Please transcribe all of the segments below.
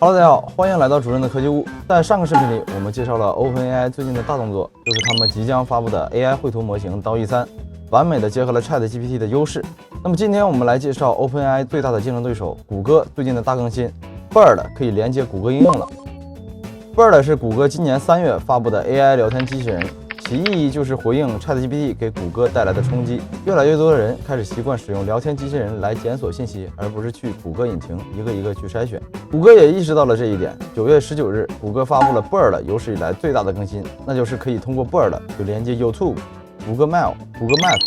Hello， 大家好，欢迎来到主任的科技屋。在上个视频里，我们介绍了 OpenAI 最近的大动作，就是他们即将发布的 AI 绘图模型刀 E3，完美的结合了 ChatGPT 的优势。那么今天我们来介绍 OpenAI 最大的竞争对手谷歌最近的大更新 Bird 可以连接谷歌应用了。Bird 是谷歌今年3月发布的 AI 聊天机器人。其意义就是回应 ChatGPT 给谷歌带来的冲击，越来越多的人开始习惯使用聊天机器人来检索信息，而不是去谷歌引擎一个一个去筛选。谷歌也意识到了这一点。9月19日，谷歌发布了 Bird 有史以来最大的更新，那就是可以通过 Bird 去连接 YouTube、谷歌 Mail、谷歌 Map、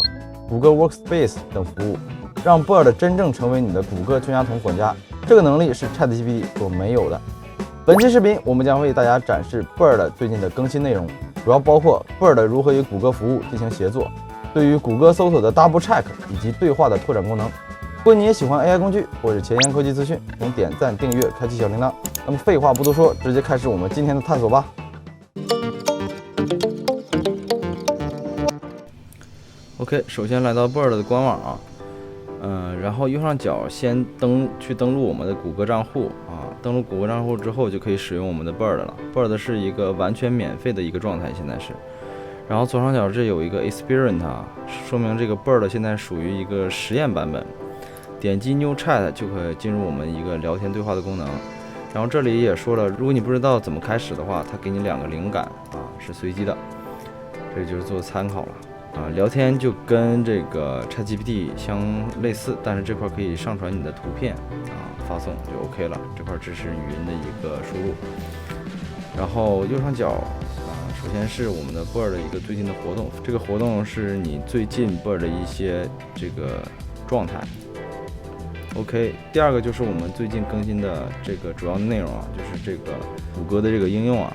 谷歌 Workspace 等服务，让 Bird 真正成为你的谷歌全家桶管家。这个能力是 ChatGPT 所没有的。本期视频我们将为大家展示 Bird 最近的更新内容。主要包括 Bird 如何与谷歌服务进行协作，对于谷歌搜索的 Double Check 以及对话的拓展功能。如果你也喜欢 AI 工具或者前沿科技资讯，请点赞、订阅、开启小铃铛。那么废话不多说，直接开始我们今天的探索吧。OK， 首先来到 Bird 的官网啊，然后右上角先登录我们的谷歌账户啊，登录谷歌账户之后就可以使用我们的 Bird 了。Bird 是一个完全免费的一个状态，现在是。然后左上角这有一个 Experiment 啊，说明这个 Bird 现在属于一个实验版本。点击 New Chat 就可以进入我们一个聊天对话的功能。然后这里也说了，如果你不知道怎么开始的话，它给你2个灵感啊，是随机的，这就是做参考了。聊天就跟这个 ChatGPT 相类似，但是这块可以上传你的图片发送就 OK 了。这块支持语音的一个输入。然后右上角首先是我们的 Bird 的一个最近的活动，这个活动是你最近 Bird 的一些这个状态。OK， 第二个就是我们最近更新的这个主要的内容啊，就是这个谷歌的这个应用啊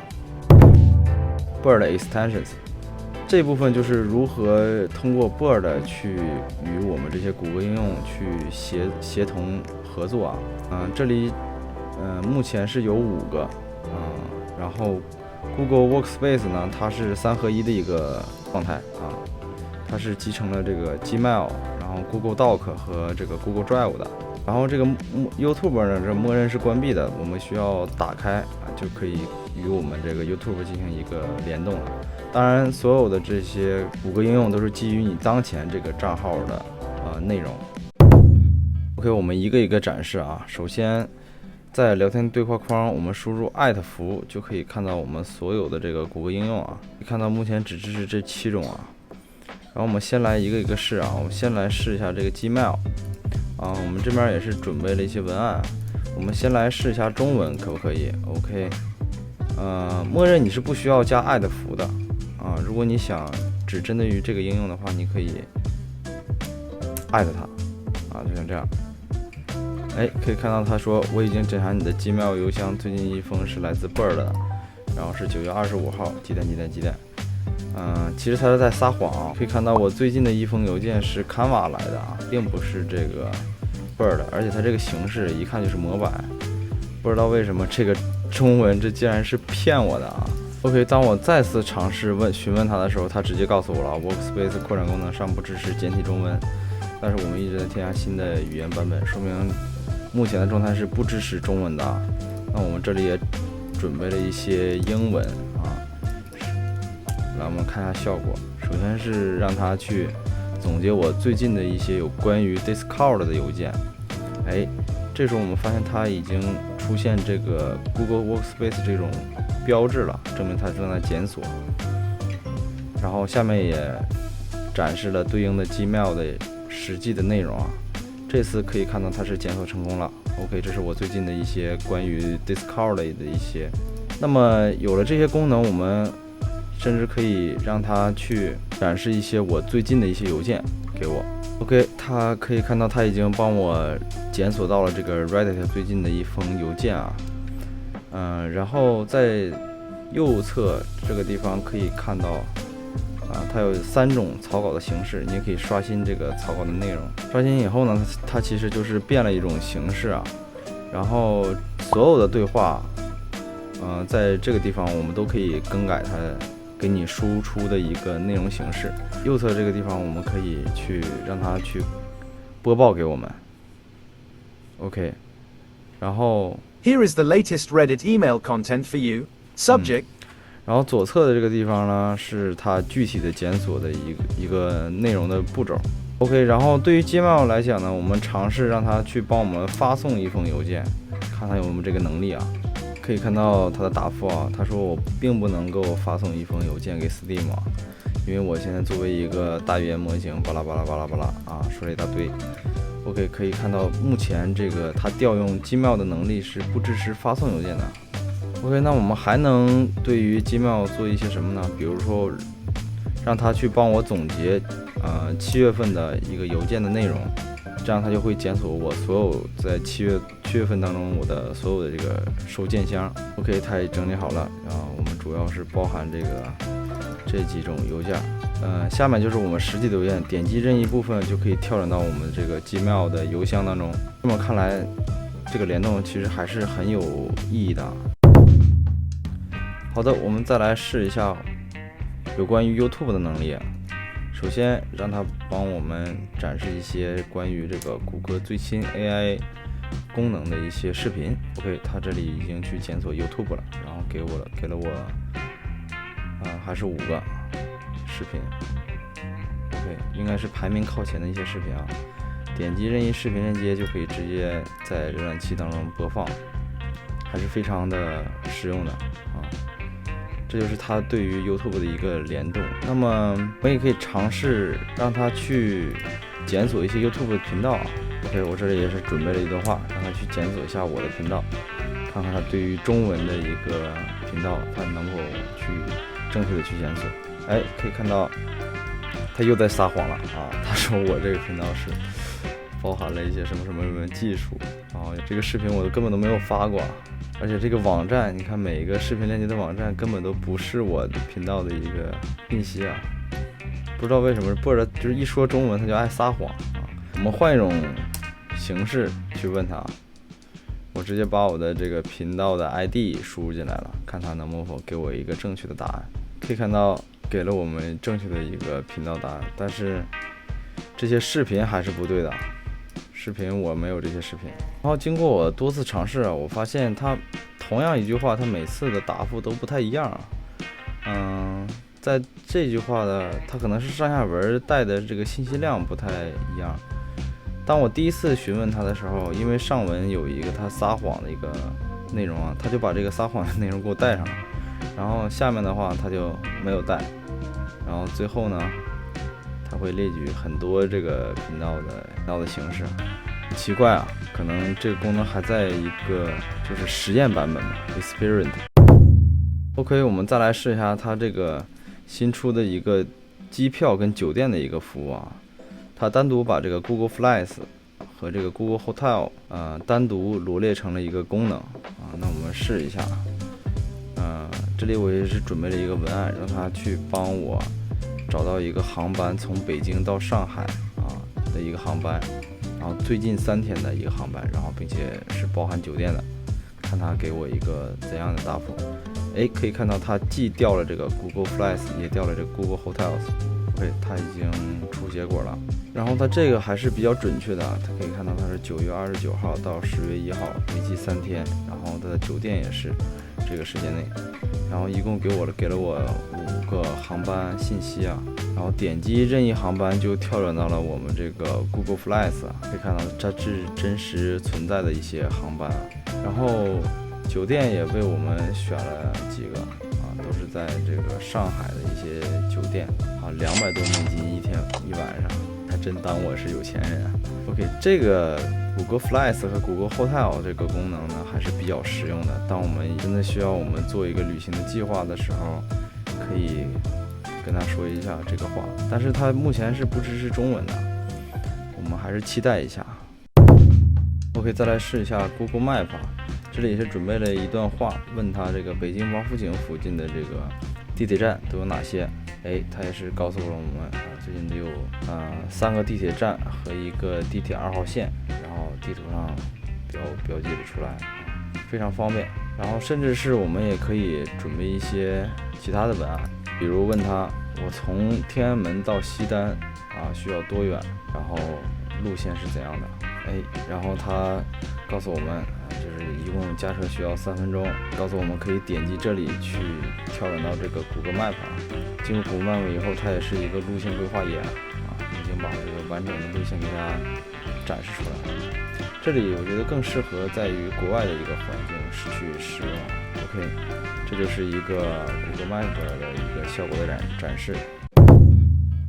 ，Bird Extensions。这部分就是如何通过 Bird 去与我们这些谷歌应用去协同合作啊。这里目前是有5个然后 Google Workspace 呢，它是3合1的一个状态啊，它是集成了这个 Gmail， 然后 Google Doc 和这个 Google Drive 的。然后这个 YouTube 呢，这默认是关闭的，我们需要打开就可以与我们这个 YouTube 进行一个联动了。当然，所有的这些谷歌应用都是基于你当前这个账号的内容。OK， 我们一个一个展示啊。首先，在聊天对话框，我们输入符就可以看到我们所有的这个谷歌应用啊。可以看到目前只支持这7种啊。然后我们先来一个一个试啊。我们先来试一下这个 Gmail 啊。我们这边也是准备了一些文案，我们先来试一下中文可不可以 ？OK， 默认你是不需要加符的。如果你想只针对于这个应用的话，你可以它就像这样。可以看到他说我已经检查你的 Gmail 邮箱，最近一封是来自 Bird 的，然后是9月25号几点。其实他是在撒谎。可以看到我最近的一封邮件是 Canva 来的并不是这个 Bird， 而且它这个形式一看就是模板，不知道为什么这个中文这竟然是骗我的OK， 当我再次尝试询问他的时候，他直接告诉我了 Workspace 扩展功能尚不支持简体中文，但是我们一直在添加新的语言版本，说明目前的状态是不支持中文的那我们这里也准备了一些英文来我们看一下效果。首先是让他去总结我最近的一些有关于 Discord 的邮件。这时候我们发现它已经出现这个 Google Workspace 这种标志了，证明它正在检索。然后下面也展示了对应的 Gmail 的实际的内容这次可以看到它是检索成功了。OK， 这是我最近的一些关于 Discord 类的一些。那么有了这些功能，我们甚至可以让它去展示一些我最近的一些邮件给我。OK， 它可以看到它已经帮我检索到了这个 Reddit 最近的一封邮件然后在右侧这个地方可以看到它有3种草稿的形式，你也可以刷新这个草稿的内容。刷新以后呢，它其实就是变了一种形式然后所有的对话在这个地方我们都可以更改它给你输出的一个内容形式。右侧这个地方我们可以去让它去播报给我们。OK， 然后 Here is the latest Reddit email content for you. Subject. 然后左侧的这个地方呢，是它具体的检索的一个内容的步骤。OK， 然后对于 Gmail 来讲呢，我们尝试让它去帮我们发送一封邮件，看它有没有这个能力啊。可以看到它的答复啊，他说我并不能够发送一封邮件给 Steam 啊，因为我现在作为一个大语言模型，巴拉巴拉巴拉巴拉啊，说了一大堆。OK， 可以看到目前这个它调用 Gmail 的能力是不支持发送邮件的。OK， 那我们还能对于 Gmail 做一些什么呢？比如说，让它去帮我总结7月份的一个邮件的内容，这样它就会检索我所有在七月份当中我的所有的这个收件箱。OK， 它也整理好了啊。我们主要是包含这几种邮件。下面就是我们实际的邮件，点击任意部分就可以跳转到我们这个 Gmail 的邮箱当中。这么看来，这个联动其实还是很有意义的。好的，我们再来试一下有关于 YouTube 的能力。首先让它帮我们展示一些关于这个谷歌最新 AI 功能的一些视频。OK， 它这里已经去检索 YouTube 了，然后给了我还是5个视频。OK， 应该是排名靠前的一些视频啊。点击任意视频链接就可以直接在浏览器当中播放，还是非常的实用的啊。这就是它对于 YouTube 的一个联动。那么我也可以尝试让它去检索一些 YouTube 的频道啊。OK， 我这里也是准备了一段话，让它去检索一下我的频道，看看它对于中文的一个频道，它能否去正确的去检索。哎，可以看到它又在撒谎了啊！他说我这个频道是包含了一些什么什么技术，然后这个视频我根本都没有发过。而且这个网站，你看每一个视频链接的网站根本都不是我的频道的一个信息啊！不知道为什么，或者就是一说中文他就爱撒谎啊！我们换一种形式去问他，我直接把我的这个频道的 ID 输入进来了，看他能否给我一个正确的答案。可以看到给了我们正确的一个频道答案，但是这些视频还是不对的。视频我没有这些视频。然后经过我多次尝试啊，我发现它同样一句话，它每次的答复都不太一样。在这句话的它可能是上下文带的这个信息量不太一样。当我第一次询问他的时候，因为上文有一个他撒谎的一个内容啊，他就把这个撒谎的内容给我带上了，然后下面的话他就没有带，然后最后呢他会列举很多这个频道的形式。奇怪啊，可能这个功能还在一个就是实验版本吧 ，Experiment。OK， 我们再来试一下它这个新出的一个机票跟酒店的一个服务啊。它单独把这个 Google Flights 和这个 Google Hotel 单独罗列成了一个功能啊。那我们试一下。这里我也是准备了一个文案，让它去帮我找到一个航班从北京到上海的一个航班，然后最近3天的一个航班，然后并且是包含酒店的，看它给我一个怎样的答复。可以看到它既调了这个 Google Flights， 也调了这个 Google Hotels。OK， 它已经出结果了。然后它这个还是比较准确的，它可以看到它是9月29号到10月1号，为期3天，然后它的酒店也是这个时间内，然后一共给了我5个航班信息啊，然后点击任意航班就跳转到了我们这个 Google Flights， 可以看到这是真实存在的一些航班，然后酒店也为我们选了几个都是在这个上海的一些酒店200多美金一天一晚上，还真当我是有钱人啊。OK， 这个谷歌 Flights 和谷歌 Hotel 这个功能呢还是比较实用的，当我们真的需要我们做一个旅行的计划的时候，可以跟他说一下这个话，但是它目前是不支持中文的，我们还是期待一下。OK， 再来试一下 Google Map， 这里也是准备了一段话，问他这个北京王府井附近的这个地铁站都有哪些。他也是告诉了我们最近都有3个地铁站和1个地铁2号线，然后地图上标记了出来，非常方便。然后甚至是我们也可以准备一些其他的文案，比如问他我从天安门到西单需要多远，然后路线是怎样的。然后它告诉我们，就是一共驾车需要3分钟，告诉我们可以点击这里去跳转到这个谷歌 Map 进入谷歌 Map 以后，它也是一个路线规划页已经把这个完整的路线给大家展示出来了。这里我觉得更适合在于国外的一个环境去使用。OK， 这就是一个谷歌 Map 的一个效果的展示。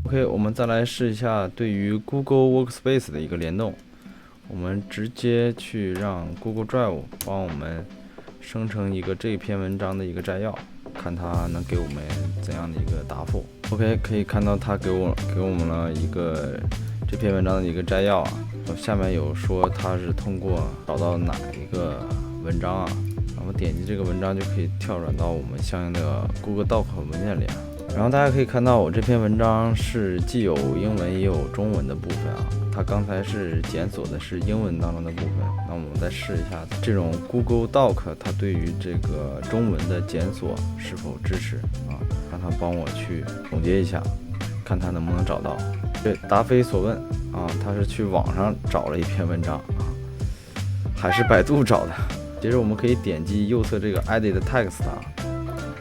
OK， 我们再来试一下对于 Google Workspace 的一个联动。我们直接去让 Google Drive 帮我们生成一个这篇文章的一个摘要，看它能给我们怎样的一个答复。OK， 可以看到它给我们了一个这篇文章的一个摘要下面有说它是通过找到哪一个文章然后点击这个文章就可以跳转到我们相应的 Google Doc 文件里然后大家可以看到我这篇文章是既有英文也有中文的部分它刚才是检索的是英文当中的部分，那我们再试一下这种 Google Doc 它对于这个中文的检索是否支持让它帮我去总结一下，看它能不能找到。对，答非所问他是去网上找了一篇文章还是百度找的。接着我们可以点击右侧这个 Edit Text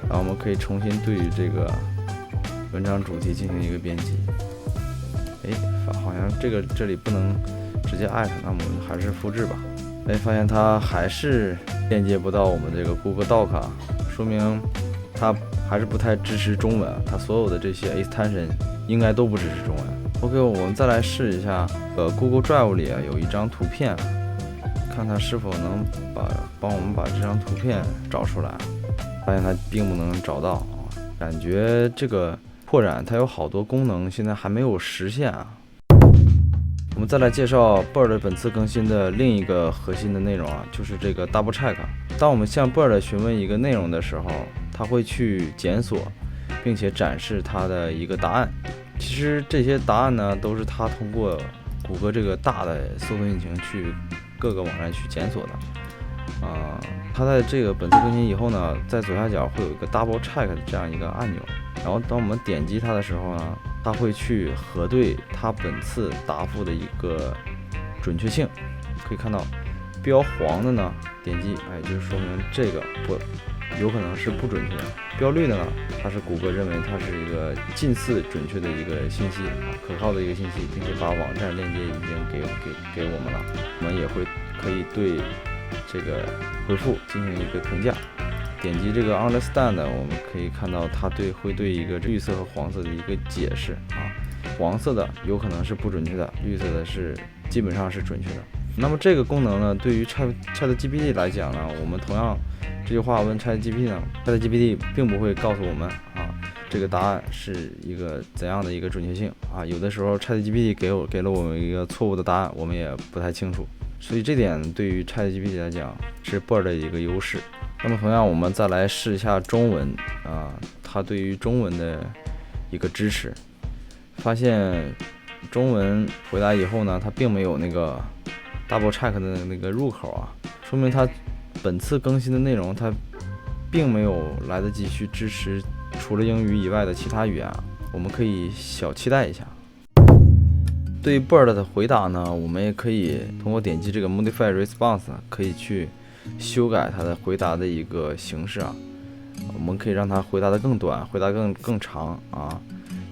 然后我们可以重新对于这个文章主题进行一个编辑。好像这里不能直接艾特，那么我们还是复制吧。发现它还是链接不到我们这个 Google Doc 说明它还是不太支持中文，它所有的这些 extension 应该都不支持中文。OK， 我们再来试一下Google Drive 里有一张图片，看它是否能帮我们把这张图片找出来。发现它并不能找到感觉这个扩展它有好多功能现在还没有实现我们再来介绍 Bird 本次更新的另一个核心的内容就是这个 Double Check。当我们向 Bird 询问一个内容的时候，它会去检索，并且展示它的一个答案。其实这些答案呢，都是它通过谷歌这个大的搜索引擎去各个网站去检索的。它在这个本次更新以后呢，在左下角会有一个 Double Check 的这样一个按钮，然后当我们点击它的时候呢，它会去核对它本次答复的一个准确性。可以看到标黄的呢，点击就是说明这个有可能是不准确的。标绿的呢，它是谷歌认为它是一个近似准确的一个信息可靠的一个信息，并且把网站链接已经给我们了。我们也可以对这个回复进行一个评价。点击这个 Understand， 我们可以看到它会对一个绿色和黄色的一个解释黄色的有可能是不准确的，绿色的是基本上是准确的。那么这个功能呢，对于 ChatGPT 来讲呢，我们同样这句话问 ChatGPT 呢 ，ChatGPT 并不会告诉我们这个答案是一个怎样的一个准确性有的时候 ChatGPT 给了我们一个错误的答案，我们也不太清楚。所以这点对于 ChatGPT 来讲是 Bird 的一个优势。那么同样我们再来试一下中文它对于中文的一个支持，发现中文回答以后呢，它并没有那个 Double Check 的那个入口说明它本次更新的内容它并没有来得及去支持除了英语以外的其他语言我们可以小期待一下。对于 Bird 的回答呢，我们也可以通过点击这个 Modify Response 可以去修改它的回答的一个形式我们可以让它回答的更短，回答更长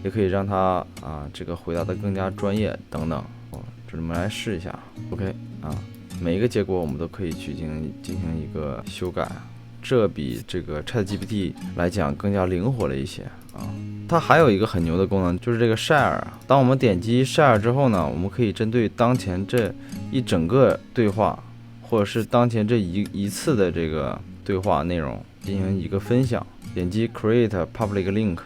也可以让它这个回答的更加专业等等这我们来试一下 OK 每一个结果我们都可以去进行一个修改，这比这个 ChatGPT 来讲更加灵活了一些它还有一个很牛的功能，就是这个 Share。当我们点击 Share 之后呢，我们可以针对当前这一整个对话，或者是当前这一次的这个对话内容进行一个分享。点击 Create Public Link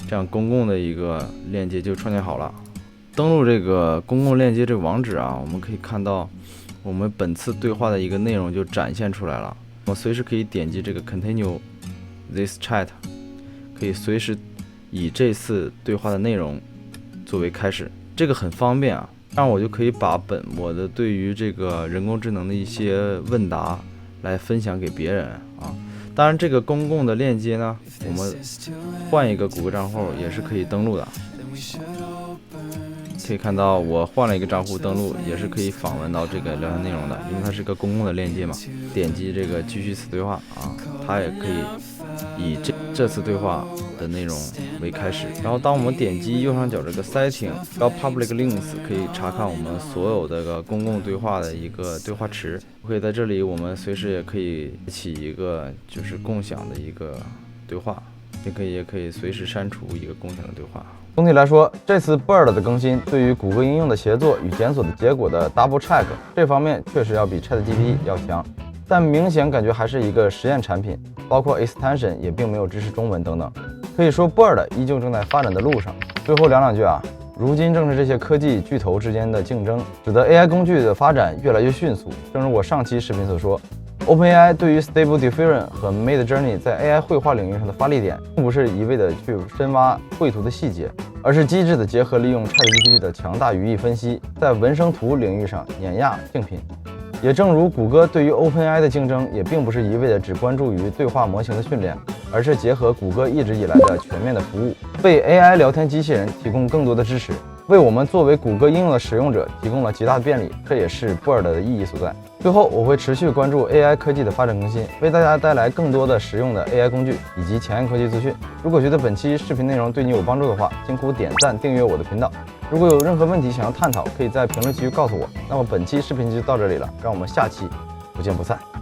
这样公共的一个链接就创建好了。登录这个公共链接这个网址我们可以看到我们本次对话的一个内容就展现出来了。我们随时可以点击这个 Continue this chat， 可以随时以这次对话的内容作为开始，这个很方便这样我就可以把我的对于这个人工智能的一些问答来分享给别人当然这个公共的链接呢，我们换一个谷歌账号也是可以登录的。可以看到我换了一个账户登录，也是可以访问到这个聊天内容的，因为它是个公共的链接嘛。点击这个继续此对话啊，它也可以以这次对话的内容为开始。然后当我们点击右上角这个 setting 到 public links， 可以查看我们所有的公共对话的一个对话池。可以在这里，我们随时也可以起一个就是共享的一个对话，也可以随时删除一个共享的对话。总体来说，这次 Bird 的更新对于谷歌应用的协作与检索的结果的 double check 这方面确实要比 ChatGPT 要强，但明显感觉还是一个实验产品，包括 extension 也并没有支持中文等等。可以说 Bird 依旧正在发展的路上。最后两句啊，如今正是这些科技巨头之间的竞争，使得 AI 工具的发展越来越迅速。正如我上期视频所说，OpenAI 对于 Stable Diffusion 和 Midjourney 在 AI 绘画领域上的发力点，并不是一味的去深挖绘图的细节，而是机智的结合利用 ChatGPT 的强大语义分析，在文生图领域上碾压竞品。也正如谷歌对于 OpenAI 的竞争，也并不是一味的只关注于对话模型的训练，而是结合谷歌一直以来的全面的服务，为 AI 聊天机器人提供更多的支持，为我们作为谷歌应用的使用者提供了极大的便利，这也是 Bird 的意义所在。最后，我会持续关注 AI 科技的发展更新，为大家带来更多的实用的 AI 工具以及前沿科技资讯。如果觉得本期视频内容对你有帮助的话，辛苦点赞订阅我的频道。如果有任何问题想要探讨，可以在评论区告诉我。那么本期视频就到这里了，让我们下期不见不散。